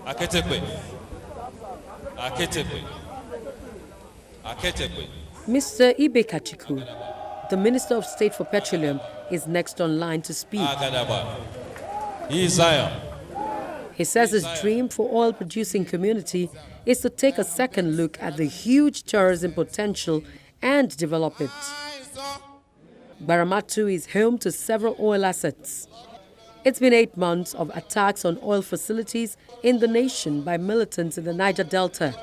Aketekwe. Aketekwe. Aketekwe. Mr. Ibe Kachiku, the Minister of State for Petroleum, is next online to speak. Agadaba. He is Zion. He says his dream for oil-producing community is to take a second look at the huge tourism potential and develop it. Gbarama is home to several oil assets. It's been 8 months of attacks on oil facilities in the nation by militants in the Niger Delta.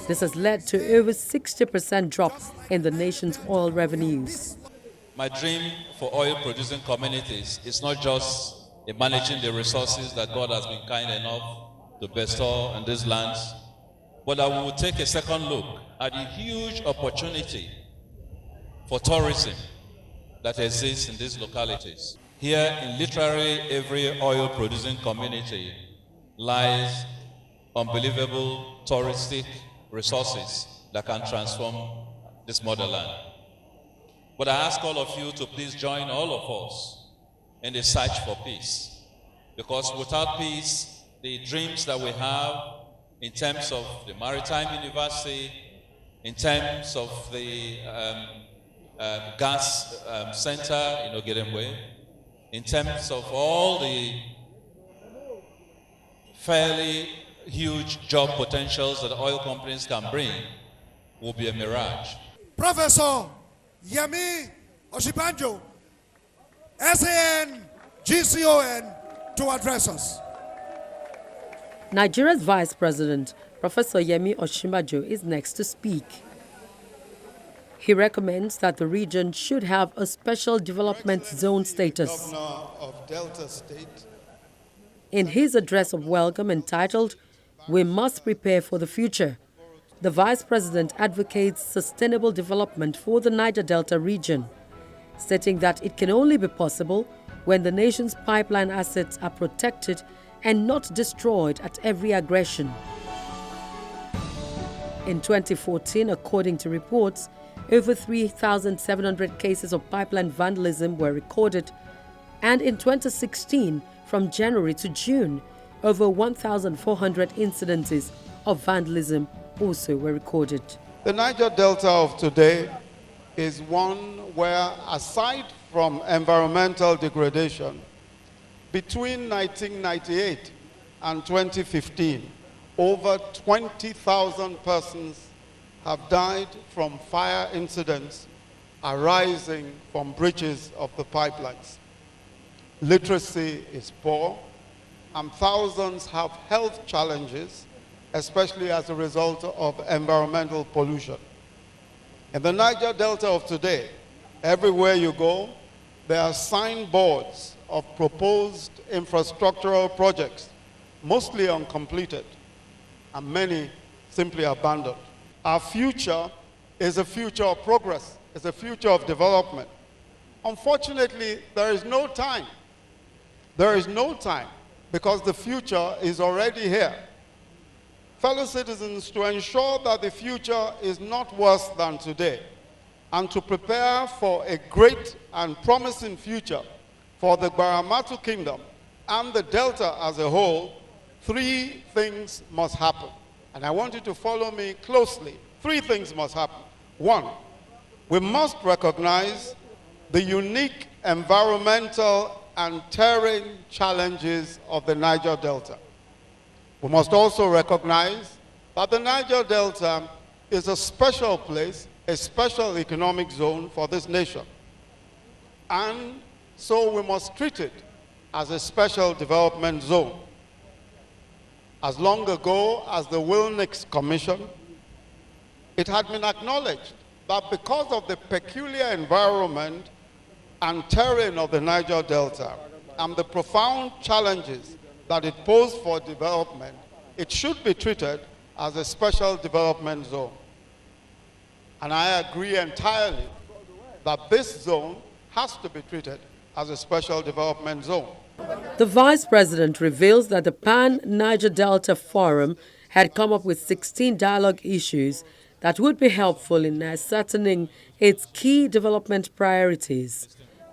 This has led to over 60% drop in the nation's oil revenues. My dream for oil-producing communities is not just in managing the resources that God has been kind enough to bestow in these lands, but I will take a second look at the huge opportunity for tourism that exists in these localities. Here in literally every oil-producing community lies unbelievable touristic resources that can transform this motherland. But I ask all of you to please join all of us in the search for peace. Because without peace, the dreams that we have in terms of the Maritime University, in terms of the gas center in Ogedengwe, in terms of all the fairly huge job potentials that oil companies can bring, will be a mirage. Professor Yemi Osinbajo, SAN, GCON, to address us. Nigeria's Vice President, Professor Yemi Osinbajo, is next to speak. He recommends that the region should have a special development zone status. Governor of Delta State. In his address of welcome entitled, "We Must Prepare for the Future," the Vice President advocates sustainable development for the Niger Delta region, stating that it can only be possible when the nation's pipeline assets are protected and not destroyed at every aggression. In 2014, according to reports, over 3,700 cases of pipeline vandalism were recorded, and in 2016, from January to June, over 1,400 incidences of vandalism also were recorded. The Niger Delta of today is one where, aside from environmental degradation, between 1998 and 2015, over 20,000 persons have died from fire incidents arising from breaches of the pipelines. Literacy is poor, and thousands have health challenges, especially as a result of environmental pollution. In the Niger Delta of today, everywhere you go, there are signboards of proposed infrastructural projects, mostly uncompleted, and many simply abandoned. Our future is a future of progress, it's a future of development. Unfortunately, there is no time. There is no time because the future is already here. Fellow citizens, to ensure that the future is not worse than today, and to prepare for a great and promising future for the Gbarama Kingdom and the Delta as a whole, 3 things must happen. And I want you to follow me closely. 3 things must happen. 1, we must recognize the unique environmental and terrain challenges of the Niger Delta. We must also recognize that the Niger Delta is a special place, a special economic zone for this nation. And so we must treat it as a special development zone. As long ago as the Wilnix Commission, it had been acknowledged that because of the peculiar environment and terrain of the Niger Delta and the profound challenges that it posed for development, it should be treated as a special development zone. And I agree entirely that this zone has to be treated as a special development zone. The Vice President reveals that the Pan-Niger Delta Forum had come up with 16 dialogue issues that would be helpful in ascertaining its key development priorities.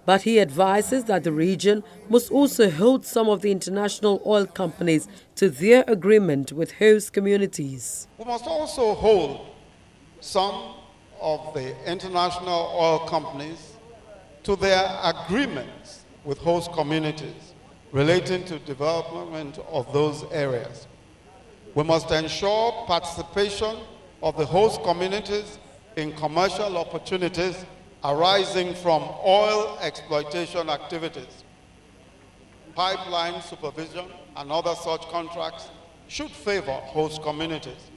But he advises that the region must also hold some of the international oil companies to their agreement with host communities. We must also hold some of the international oil companies to their agreements with host communities relating to development of those areas. We must ensure participation of the host communities in commercial opportunities arising from oil exploitation activities. Pipeline supervision and other such contracts should favor host communities.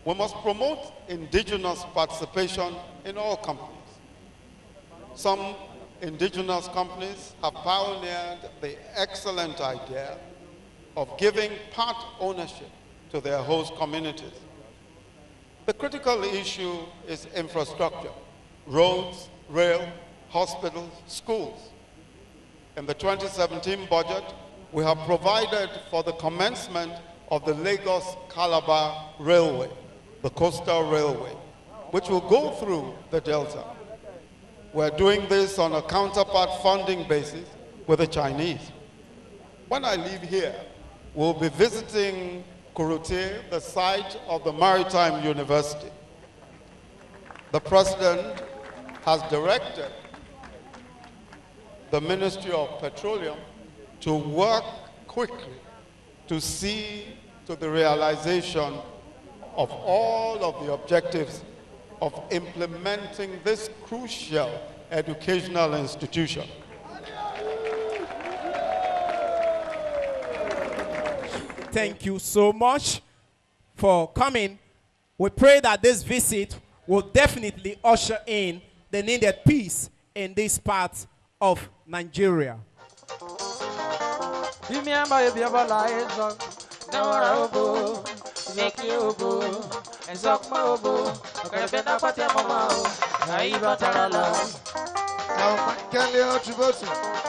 We must promote indigenous participation in all companies. Some indigenous companies have pioneered the excellent idea of giving part ownership to their host communities. The critical issue is infrastructure: roads, rail, hospitals, schools. In the 2017 budget, we have provided for the commencement of the Lagos-Calabar Railway, the coastal railway, which will go through the Delta. We're doing this on a counterpart funding basis with the Chinese. When I leave here, we'll be visiting Kurute, the site of the Maritime University. The President has directed the Ministry of Petroleum to work quickly to see to the realization of all of the objectives of implementing this crucial educational institution. Thank you so much for coming. We pray that this visit will definitely usher in the needed peace in this part of Nigeria. Kelly Otribosu.